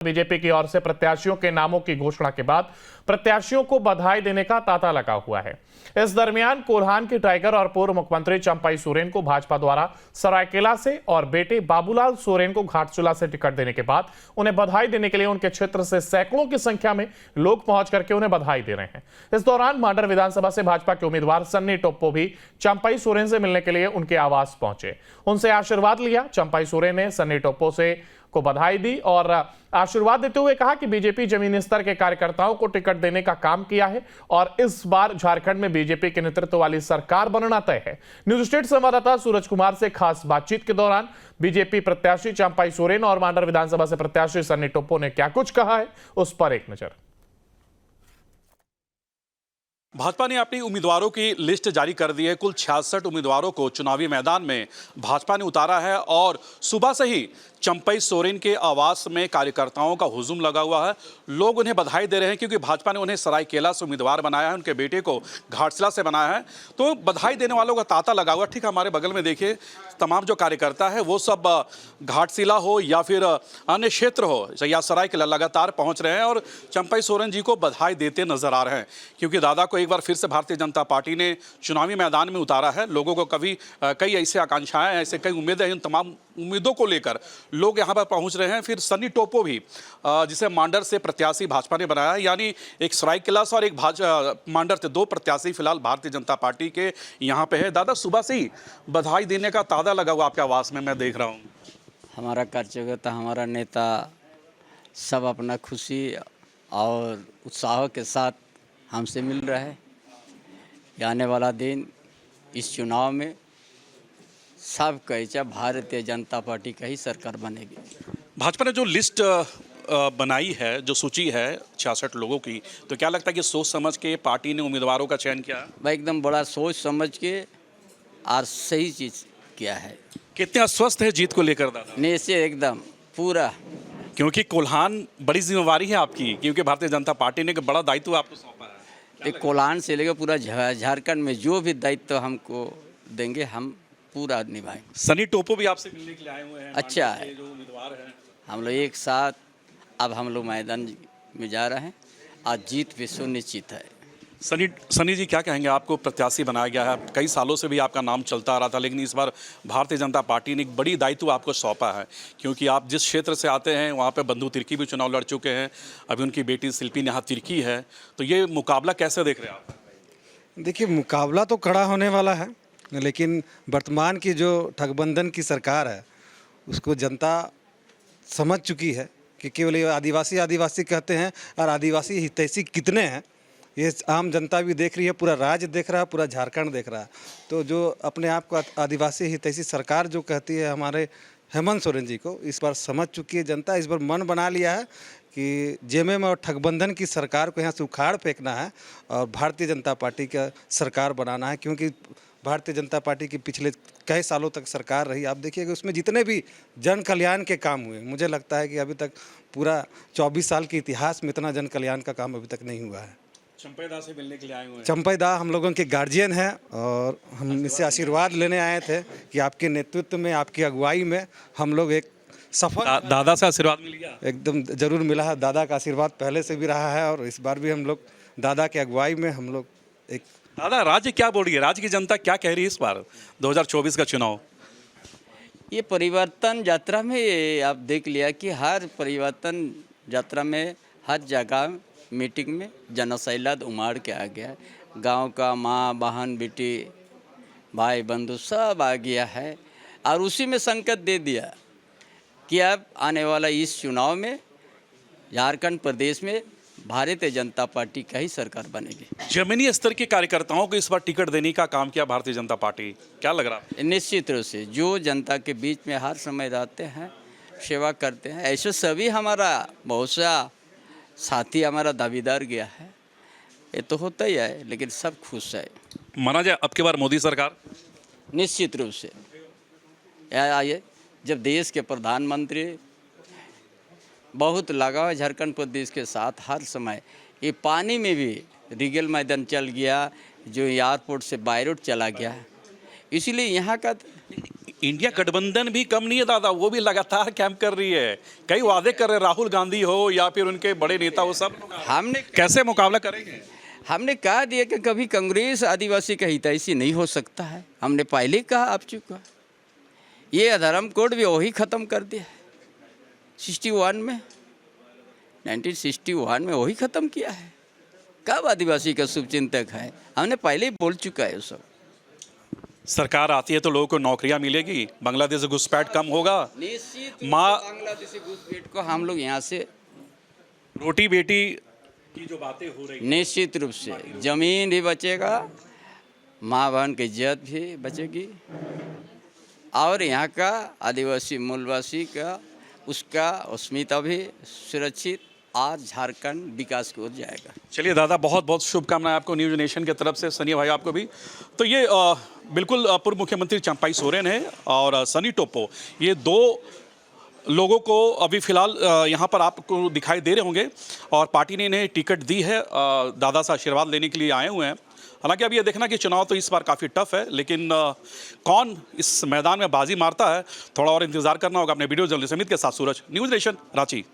BJP की ओर से प्रत्याशियों के नामों की घोषणा के बाद प्रत्याशियों को बधाई देने का तांता लगा हुआ है। इस दरमियान कोल्हान की टाइगर और पूर्व मुख्यमंत्री चंपाई सोरेन को भाजपा द्वारा सरायकेला से और बेटे बाबूलाल सोरेन को घाटशिला से टिकट देने के बाद उन्हें बधाई देने के लिए उनके क्षेत्र से सैकड़ों की संख्या में लोग पहुंच करके उन्हें बधाई दे रहे हैं। इस दौरान मांडर विधानसभा से भाजपा के उम्मीदवार सन्नी टोप्पो भी चंपाई सोरेन से मिलने के लिए उनके आवास पहुंचे, उनसे आशीर्वाद लिया। चंपाई सोरेन ने सन्नी टोप्पो से को बधाई दी और आशीर्वाद देते हुए कहा कि बीजेपी जमीनी स्तर के कार्यकर्ताओं को टिकट देने का काम किया है और इस बार झारखंड में बीजेपी के नेतृत्व वाली सरकार बनना तय है। न्यूज स्टेट संवाददाता सूरज कुमार से खास बातचीत के दौरान बीजेपी प्रत्याशी चंपाई सोरेन और मांडर विधानसभा से प्रत्याशी सन्नी टोप्पो ने क्या कुछ कहा है, उस पर एक नजर। भाजपा ने अपनी उम्मीदवारों की लिस्ट जारी कर दी है। कुल 66 उम्मीदवारों को चुनावी मैदान में भाजपा ने उतारा है और सुबह से ही चंपाई सोरेन के आवास में कार्यकर्ताओं का हुजूम लगा हुआ है। लोग उन्हें बधाई दे रहे हैं क्योंकि भाजपा ने उन्हें सरायकेला से उम्मीदवार बनाया है, उनके बेटे को घाटशिला से बनाया है, तो बधाई देने वालों का तांता लगा हुआ। ठीक हमारे बगल में देखिए, तमाम जो कार्यकर्ता है वो सब घाटशिला हो या फिर अन्य क्षेत्र हो या सरायकेला लगातार पहुंच रहे हैं और चंपाई सोरेन जी को बधाई देते नजर आ रहे हैं क्योंकि दादा को एक बार फिर से भारतीय जनता पार्टी ने चुनावी मैदान में उतारा है। लोगों को कई ऐसे आकांक्षाएं, ऐसे कई उम्मीदें हैं, इन तमाम उम्मीदों को लेकर लोग यहां पर पहुंच रहे हैं। फिर सन्नी टोप्पो भी, जिसे मांडर से प्रत्याशी भाजपा ने बनाया है, यानी एक सरायकेला से और एक मांडर से दो प्रत्याशी फिलहाल भारतीय जनता पार्टी के यहां पे है। दादा, सुबह से ही बधाई देने का तांता लगा हुआ आपके आवास में मैं देख रहा हूँ। हमारा कार्यकर्ता, हमारा नेता सब अपना खुशी और उत्साह के साथ हमसे मिल रहा है। आने वाला दिन इस चुनाव में सब कहेचा भारतीय जनता पार्टी का ही सरकार बनेगी। भाजपा ने जो लिस्ट बनाई है, जो सूची है 66 लोगों की, तो क्या लगता है कि सोच समझ के पार्टी ने उम्मीदवारों का चयन किया? भाई एकदम बड़ा सोच समझ के और सही चीज़ किया है। कितने आश्वस्त है जीत को लेकर दादा? निश्चित एकदम पूरा, क्योंकि कोल्हान बड़ी जिम्मेवारी है आपकी, क्योंकि भारतीय जनता पार्टी ने एक बड़ा दायित्व आपको सौंपा है। एक कोल्हान से लेकर पूरा झारखंड में जो भी दायित्व हमको देंगे हम पूरा निभाएंगे। सन्नी टोप्पो भी आपसे मिलने के लिए आए हुए हैं। अच्छा है, जो उम्मीदवार हैं हम लोग एक साथ अब हम लोग मैदान में जा रहे हैं। आज जीत भी सुनिश्चित है। सनी जी, क्या कहेंगे? आपको प्रत्याशी बनाया गया है, कई सालों से भी आपका नाम चलता आ रहा था, लेकिन इस बार भारतीय जनता पार्टी ने एक बड़ी दायित्व आपको सौंपा है क्योंकि आप जिस क्षेत्र से आते हैं वहाँ पे बंधु तिर्की भी चुनाव लड़ चुके हैं, अभी उनकी बेटी शिल्पी नेहा तिर्की है, तो ये मुकाबला कैसे देख रहे हैं आप? देखिए, मुकाबला तो कड़ा होने वाला है, लेकिन वर्तमान की जो ठगबंधन की सरकार है उसको जनता समझ चुकी है कि केवल ये आदिवासी कहते हैं और आदिवासी हितैषी कितने हैं ये आम जनता भी देख रही है, पूरा राज्य देख रहा है, पूरा झारखंड देख रहा है। तो जो अपने आप को आदिवासी हितैषी सरकार जो कहती है हमारे हेमंत सोरेन जी को, इस बार समझ चुकी है जनता। इस बार मन बना लिया है कि जेएमएम और ठगबंधन की सरकार को यहाँ से उखाड़ फेंकना है और भारतीय जनता पार्टी का सरकार बनाना है, क्योंकि भारतीय जनता पार्टी की पिछले कई सालों तक सरकार रही। आप देखिएगा उसमें जितने भी जन कल्याण के काम हुए, मुझे लगता है कि अभी तक पूरा 24 साल के इतिहास में इतना जन कल्याण का काम अभी तक नहीं हुआ है। चंपाई दा से मिलने के लिए आए हुए हैं। चंपाई दा हम लोगों के गार्जियन हैं और हम इनसे आशीर्वाद लेने आए थे कि आपके नेतृत्व में, आपकी अगुवाई में हम लोग एक सफल दादा से आशीर्वाद मिल गया? एकदम जरूर मिला है। दादा का आशीर्वाद पहले से भी रहा है और इस बार भी हम लोग दादा के अगुवाई में हम लोग एक। दादा, राज्य क्या बोल रही है, राज्य की जनता क्या कह रही है इस बार 2024 का चुनाव? ये परिवर्तन यात्रा में ये आप देख लिया कि हर परिवर्तन यात्रा में हर जगह मीटिंग में जनसैलाब उमाड़ के आ गया है। गांव का माँ बहन बेटी भाई बंधु सब आ गया है और उसी में संकेत दे दिया कि अब आने वाला इस चुनाव में झारखंड प्रदेश में भारतीय जनता पार्टी का ही सरकार बनेगी। जमीनी स्तर के कार्यकर्ताओं को इस बार टिकट देने का काम किया भारतीय जनता पार्टी, क्या लग रहा है? निश्चित रूप से जो जनता के बीच में हर समय रहते हैं, सेवा करते हैं, ऐसे सभी हमारा बहुत सा साथी हमारा दावेदार गया है। ये तो होता ही है, लेकिन सब खुश है। माना जाए अब की बार मोदी सरकार? निश्चित रूप से आइए, जब देश के प्रधानमंत्री बहुत लगाव है झारखंड प्रदेश के साथ, हर समय ये पानी में भी रीगल मैदान चल गया, जो एयरपोर्ट से बाय रोड चला गया, इसीलिए यहाँ का इंडिया गठबंधन भी कम नहीं है दादा, वो भी लगातार कैंप कर रही है, कई वादे कर रहे हैं, राहुल गांधी हो या फिर उनके बड़े नेता हो, सब हमने कैसे मुकाबला करेंगे? हमने कहा दिया कि कभी कांग्रेस आदिवासी का हितैषी नहीं हो सकता है। हमने पहले ही कहा आप चुका। ये अधर्म कोड भी वही ख़त्म कर दिया 61 में, 1961 में वही ख़त्म किया है। कब आदिवासी का शुभचिंतक है? हमने पहले ही बोल चुका है सब। सरकार आती है तो लोगों को नौकरियां मिलेगी, बांग्लादेश से घुसपैठ कम होगा, निश्चित माँ बांग्लादेशी घुसपैठ को हम लोग यहाँ से रोटी बेटी की जो बातें हो रही निश्चित रूप से जमीन भी बचेगा, माँ बहन की इज्जत भी बचेगी और यहाँ का आदिवासी मूलवासी का उसका अस्मिता भी सुरक्षित और झारखंड विकास की ओर जाएगा। चलिए दादा, बहुत बहुत शुभकामनाएं आपको न्यूज नेशन की तरफ से, सनी भाई आपको भी। तो ये बिल्कुल पूर्व मुख्यमंत्री चंपाई सोरेन है और सनी टोप्पो, ये दो लोगों को अभी फिलहाल यहाँ पर आपको दिखाई दे रहे होंगे और पार्टी ने इन्हें टिकट दी है, दादा से आशीर्वाद लेने के लिए आए हुए हैं। हालांकि अब ये देखना कि चुनाव तो इस बार काफ़ी टफ है, लेकिन कौन इस मैदान में बाजी मारता है, थोड़ा और इंतजार करना होगा। अपने वीडियो जर्नलिस्ट अमित के साथ सूरज, न्यूज नेशन, रांची।